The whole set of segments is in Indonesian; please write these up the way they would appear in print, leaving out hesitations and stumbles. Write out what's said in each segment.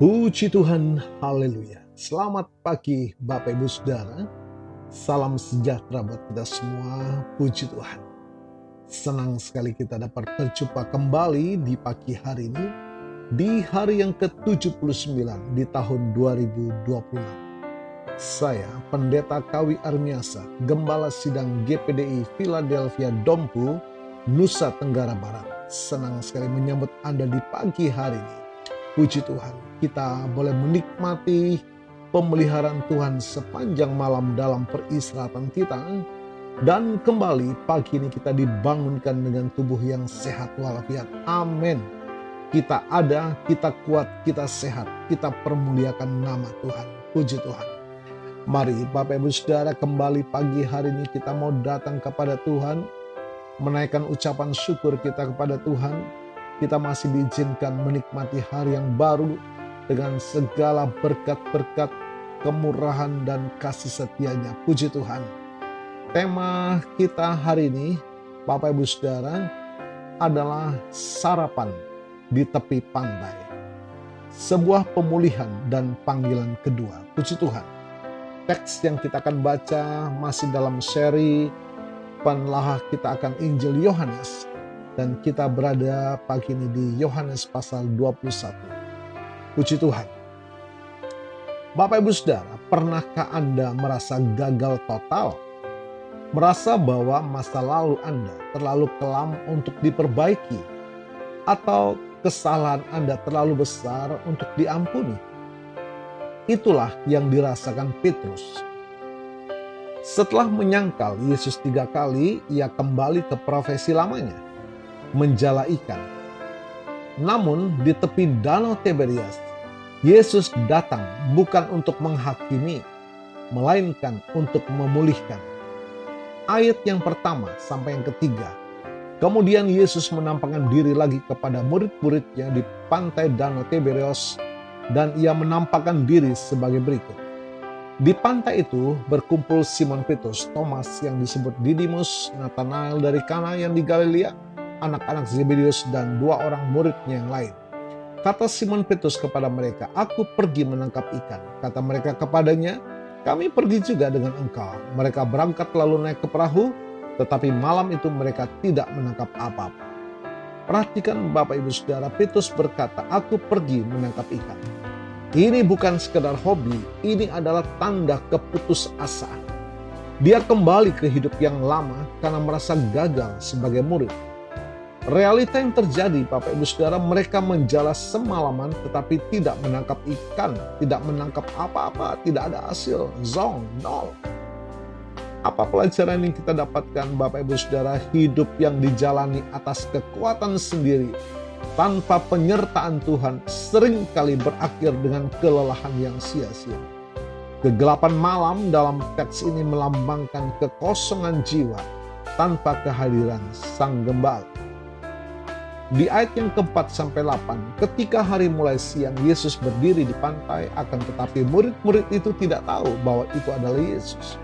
Puji Tuhan, haleluya. Selamat pagi Bapak Ibu Saudara. Salam sejahtera buat kita semua, puji Tuhan. Senang sekali kita dapat berjumpa kembali di pagi hari ini, di hari yang ke-79 di tahun 2026. Saya, Pendeta Kawi Armiasa, Gembala Sidang GPDI Philadelphia Dompu, Nusa Tenggara Barat. Senang sekali menyambut Anda di pagi hari ini. Puji Tuhan, kita boleh menikmati pemeliharaan Tuhan sepanjang malam dalam peristirahatan kita. Dan kembali pagi ini kita dibangunkan dengan tubuh yang sehat walafiat. Amin. Kita ada, kita kuat, kita sehat. Kita permuliakan nama Tuhan. Puji Tuhan. Mari Bapak Ibu Saudara, kembali pagi hari ini kita mau datang kepada Tuhan, menaikkan ucapan syukur kita kepada Tuhan. Kita masih diizinkan menikmati hari yang baru dengan segala berkat-berkat, kemurahan dan kasih setianya. Puji Tuhan. Tema kita hari ini, Bapak Ibu Saudara, adalah sarapan di tepi pantai. Sebuah pemulihan dan panggilan kedua. Puji Tuhan. Teks yang kita akan baca masih dalam seri penelahah kita akan Injil Yohanes. Dan kita berada pagi ini di Yohanes pasal 21. Puji Tuhan. Bapak Ibu Saudara, pernahkah Anda merasa gagal total? Merasa bahwa masa lalu Anda terlalu kelam untuk diperbaiki? Atau kesalahan Anda terlalu besar untuk diampuni? Itulah yang dirasakan Petrus. Setelah menyangkal Yesus 3 kali, ia kembali ke profesi lamanya, menjala ikan. Namun di tepi danau Tiberias, Yesus datang bukan untuk menghakimi, melainkan untuk memulihkan. Ayat yang pertama sampai yang ketiga. Kemudian Yesus menampakkan diri lagi kepada murid-muridnya di pantai danau Tiberias, dan ia menampakkan diri sebagai berikut. Di pantai itu berkumpul Simon Petrus, Thomas yang disebut Didimus, Nathanael dari Kana yang di Galilea, anak-anak Zebedeus, dan 2 orang muridnya yang lain. Kata Simon Petrus kepada mereka, "Aku pergi menangkap ikan." Kata mereka kepadanya, "Kami pergi juga dengan engkau." Mereka berangkat lalu naik ke perahu, tetapi malam itu mereka tidak menangkap apa-apa. Perhatikan Bapak Ibu Saudara, Petrus berkata, "Aku pergi menangkap ikan." Ini bukan sekedar hobi, ini adalah tanda keputusasaan. Dia kembali ke hidup yang lama karena merasa gagal sebagai murid. Realita yang terjadi, Bapak Ibu Saudara, mereka menjala semalaman tetapi tidak menangkap ikan, tidak menangkap apa-apa, tidak ada hasil, zong, nol. Apa pelajaran yang kita dapatkan, Bapak Ibu Saudara? Hidup yang dijalani atas kekuatan sendiri, tanpa penyertaan Tuhan, seringkali berakhir dengan kelelahan yang sia-sia. Kegelapan malam dalam teks ini melambangkan kekosongan jiwa tanpa kehadiran Sang Gembala. Di ayat yang ke-4 sampai 8, ketika hari mulai siang, Yesus berdiri di pantai, akan tetapi murid-murid itu tidak tahu bahwa itu adalah Yesus.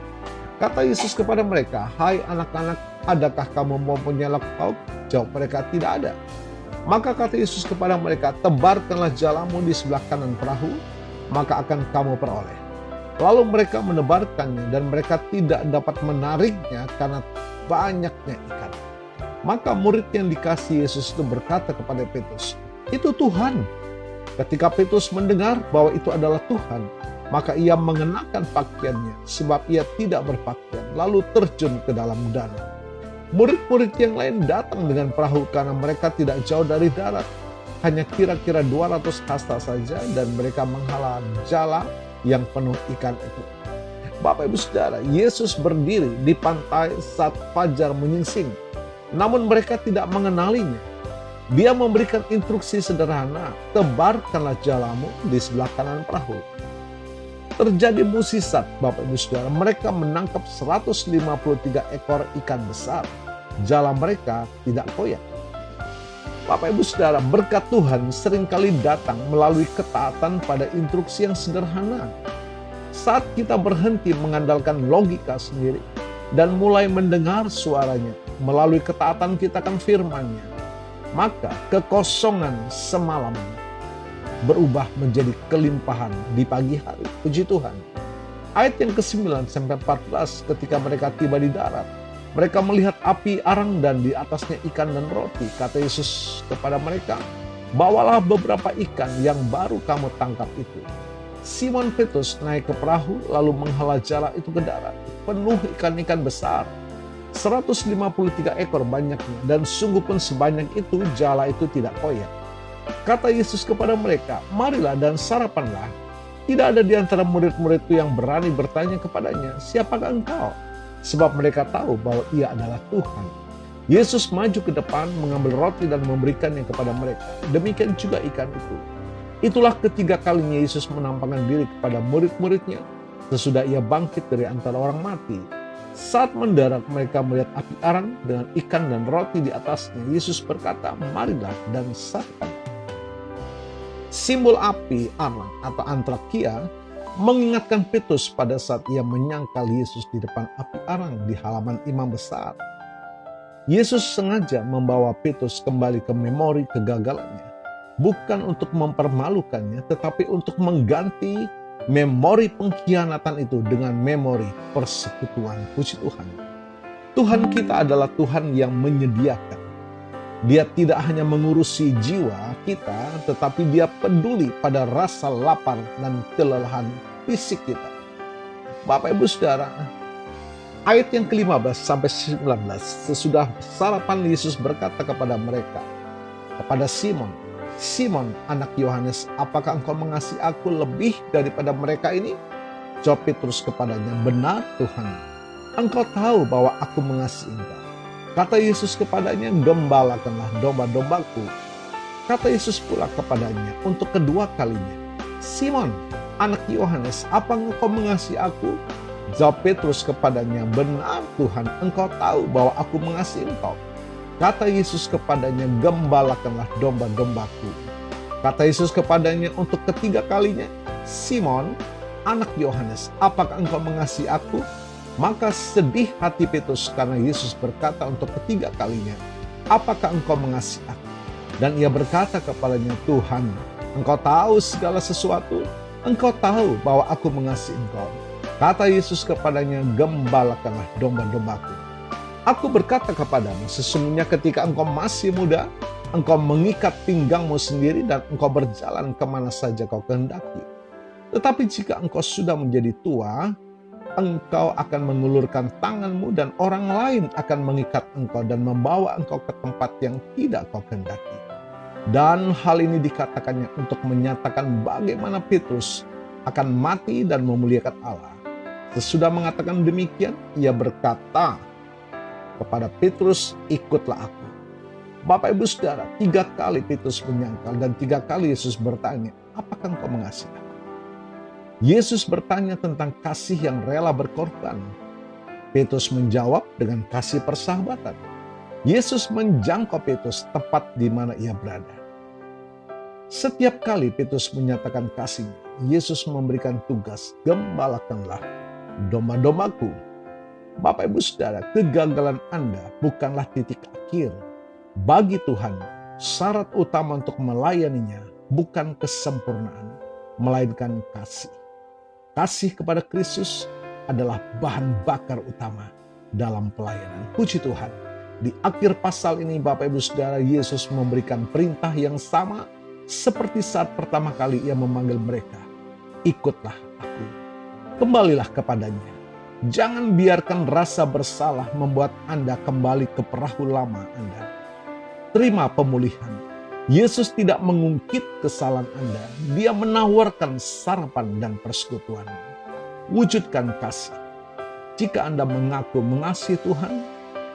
Kata Yesus kepada mereka, "Hai anak-anak, adakah kamu mau menyelak laut?" Jawab mereka, "Tidak ada." Maka kata Yesus kepada mereka, "Tebarkanlah jalamu di sebelah kanan perahu, maka akan kamu peroleh." Lalu mereka menebarkannya dan mereka tidak dapat menariknya karena banyaknya ikan. Maka murid yang dikasih Yesus itu berkata kepada Petrus, "Itu Tuhan." Ketika Petrus mendengar bahwa itu adalah Tuhan, maka ia mengenakan pakaiannya sebab ia tidak berpakaian, lalu terjun ke dalam danau. Murid-murid yang lain datang dengan perahu karena mereka tidak jauh dari darat, hanya kira-kira 200 hasta saja, dan mereka menghala jala yang penuh ikan itu. Bapak Ibu Saudara, Yesus berdiri di pantai saat fajar menyingsing. Namun mereka tidak mengenalinya. Dia memberikan instruksi sederhana, "Tebarkanlah jalamu di sebelah kanan perahu." Terjadi mukjizat, Bapak Ibu Saudara. Mereka menangkap 153 ekor ikan besar. Jala mereka tidak koyak. Bapak Ibu Saudara, berkat Tuhan seringkali datang melalui ketaatan pada instruksi yang sederhana. Saat kita berhenti mengandalkan logika sendiri dan mulai mendengar suaranya melalui ketaatan kita akan firman-Nya, maka kekosongan semalam berubah menjadi kelimpahan di pagi hari. Puji Tuhan. Ayat yang ke-9 sampai 14, ketika mereka tiba di darat, mereka melihat api arang dan di atasnya ikan dan roti. Kata Yesus kepada mereka, bawalah beberapa ikan yang baru kamu tangkap itu. Simon Petrus naik ke perahu lalu menghala jala itu ke darat, penuh ikan-ikan besar. 153 ekor banyaknya, dan sungguh pun sebanyak itu jala itu tidak koyak. Kata Yesus kepada mereka, marilah dan sarapanlah. Tidak ada di antara murid-murid itu yang berani bertanya kepadanya, siapakah engkau? Sebab mereka tahu bahwa ia adalah Tuhan. Yesus maju ke depan, mengambil roti dan memberikannya kepada mereka. Demikian juga ikan itu. Itulah ketiga kalinya Yesus menampakkan diri kepada murid-muridnya sesudah ia bangkit dari antara orang mati. Saat mendarat mereka melihat api arang dengan ikan dan roti di atasnya. Yesus berkata, marilah dan sarapan. Simbol api arang atau antrakia mengingatkan Petrus pada saat ia menyangkal Yesus di depan api arang di halaman imam besar. Yesus sengaja membawa Petrus kembali ke memori kegagalannya. Bukan untuk mempermalukannya, tetapi untuk mengganti memori pengkhianatan itu dengan memori persekutuan. Puji Tuhan. Tuhan kita adalah Tuhan yang menyediakan. Dia tidak hanya mengurusi jiwa kita, tetapi dia peduli pada rasa lapar dan kelelahan fisik kita. Bapak Ibu Saudara, ayat yang ke-15 sampai 19, sesudah sarapan Yesus berkata kepada mereka, kepada Simon, Simon anak Yohanes, apakah engkau mengasihi aku lebih daripada mereka ini? Jawab Petrus kepadanya, benar Tuhan, engkau tahu bahwa aku mengasihi engkau. Kata Yesus kepadanya, gembalakanlah domba-dombaku. Kata Yesus pula kepadanya untuk kedua kalinya, Simon, anak Yohanes, apa engkau mengasihi aku? Jawab Petrus kepadanya, benar Tuhan, engkau tahu bahwa aku mengasihi engkau. Kata Yesus kepadanya, gembalakanlah domba-dombaku. Kata Yesus kepadanya untuk ketiga kalinya, Simon, anak Yohanes, apakah engkau mengasihi aku? Maka sedih hati Petrus karena Yesus berkata untuk ketiga kalinya, apakah engkau mengasihi aku? Dan ia berkata kepadanya, Tuhan, engkau tahu segala sesuatu, engkau tahu bahwa aku mengasihi engkau. Kata Yesus kepadanya, gembalakanlah domba-dombaku. Aku berkata kepadamu, sesungguhnya ketika engkau masih muda, engkau mengikat pinggangmu sendiri dan engkau berjalan kemana saja kau kehendaki. Tetapi jika engkau sudah menjadi tua, engkau akan mengulurkan tanganmu dan orang lain akan mengikat engkau dan membawa engkau ke tempat yang tidak kau kehendaki. Dan hal ini dikatakannya untuk menyatakan bagaimana Petrus akan mati dan memuliakan Allah. Sesudah mengatakan demikian, ia berkata kepada Petrus, ikutlah aku. Bapak Ibu Saudara, 3 kali Petrus menyangkal dan 3 kali Yesus bertanya, apakah engkau mengasihi aku? Yesus bertanya tentang kasih yang rela berkorban. Petrus menjawab dengan kasih persahabatan. Yesus menjangkau Petrus tepat di mana ia berada. Setiap kali Petrus menyatakan kasihnya, Yesus memberikan tugas, gembalakanlah domba-dombaku. Bapak Ibu Saudara, kegagalan Anda bukanlah titik akhir. Bagi Tuhan, syarat utama untuk melayaninya bukan kesempurnaan, melainkan kasih. Kasih kepada Kristus adalah bahan bakar utama dalam pelayanan. Puji Tuhan. Di akhir pasal ini Bapak Ibu Saudara, Yesus memberikan perintah yang sama seperti saat pertama kali ia memanggil mereka. Ikutlah aku. Kembalilah kepadanya. Jangan biarkan rasa bersalah membuat Anda kembali ke perahu lama Anda. Terima pemulihan. Yesus tidak mengungkit kesalahan Anda. Dia menawarkan sarapan dan persekutuan. Wujudkan kasih. Jika Anda mengaku mengasihi Tuhan,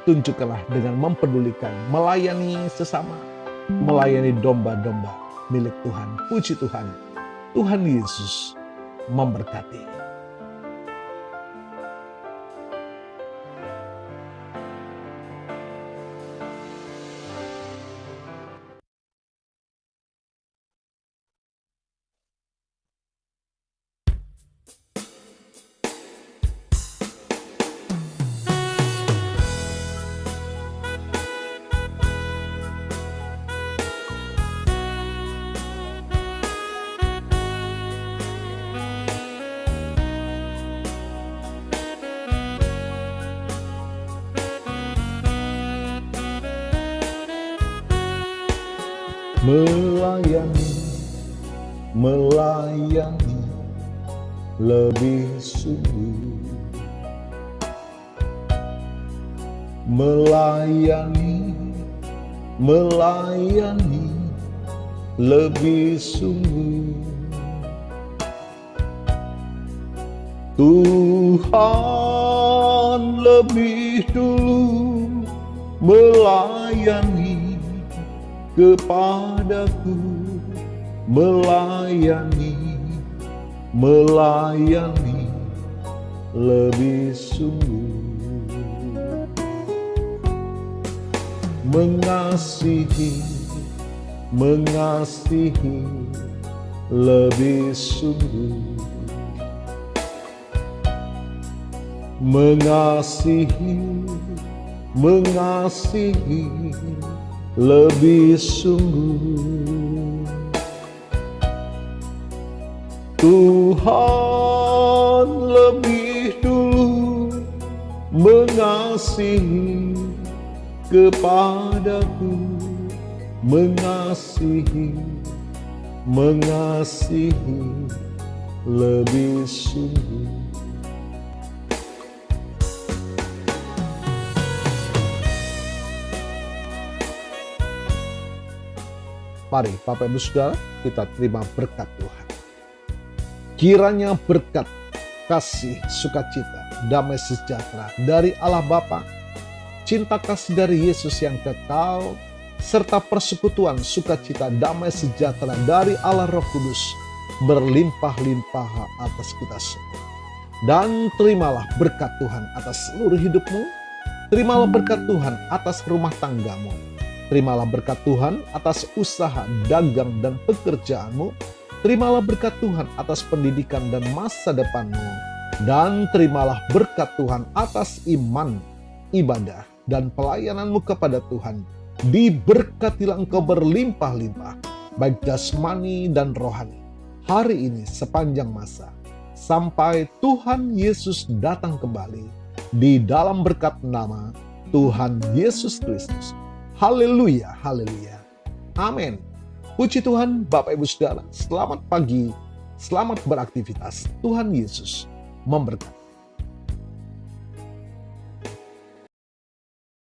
tunjukkanlah dengan mempedulikan, melayani sesama, melayani domba-domba milik Tuhan. Puji Tuhan. Tuhan Yesus memberkati. melayani, melayani lebih sungguh, melayani, melayani lebih sungguh. Tuhan lebih dulu melayani kepadaku, melayani, melayani lebih sungguh, mengasihi, mengasihi lebih sungguh, mengasihi, mengasihi lebih sungguh. Tuhan lebih dulu mengasihi kepadaku, mengasihi, mengasihi lebih sungguh. Mari Bapak Ibu Saudara, kita terima berkat Tuhan. Kiranya berkat, kasih, sukacita, damai sejahtera dari Allah Bapa, cinta kasih dari Yesus yang kekal, serta persekutuan, sukacita, damai sejahtera dari Allah Roh Kudus berlimpah-limpah atas kita semua. Dan terimalah berkat Tuhan atas seluruh hidupmu, terimalah berkat Tuhan atas rumah tanggamu, terimalah berkat Tuhan atas usaha, dagang, dan pekerjaanmu. Terimalah berkat Tuhan atas pendidikan dan masa depanmu. Dan terimalah berkat Tuhan atas iman, ibadah, dan pelayananmu kepada Tuhan. Diberkatilah engkau berlimpah-limpah, baik jasmani dan rohani, hari ini sepanjang masa, sampai Tuhan Yesus datang kembali, di dalam berkat nama Tuhan Yesus Kristus. Haleluya, haleluya. Amin. Puji Tuhan, Bapak Ibu Saudara, selamat pagi, selamat beraktivitas. Tuhan Yesus memberkati.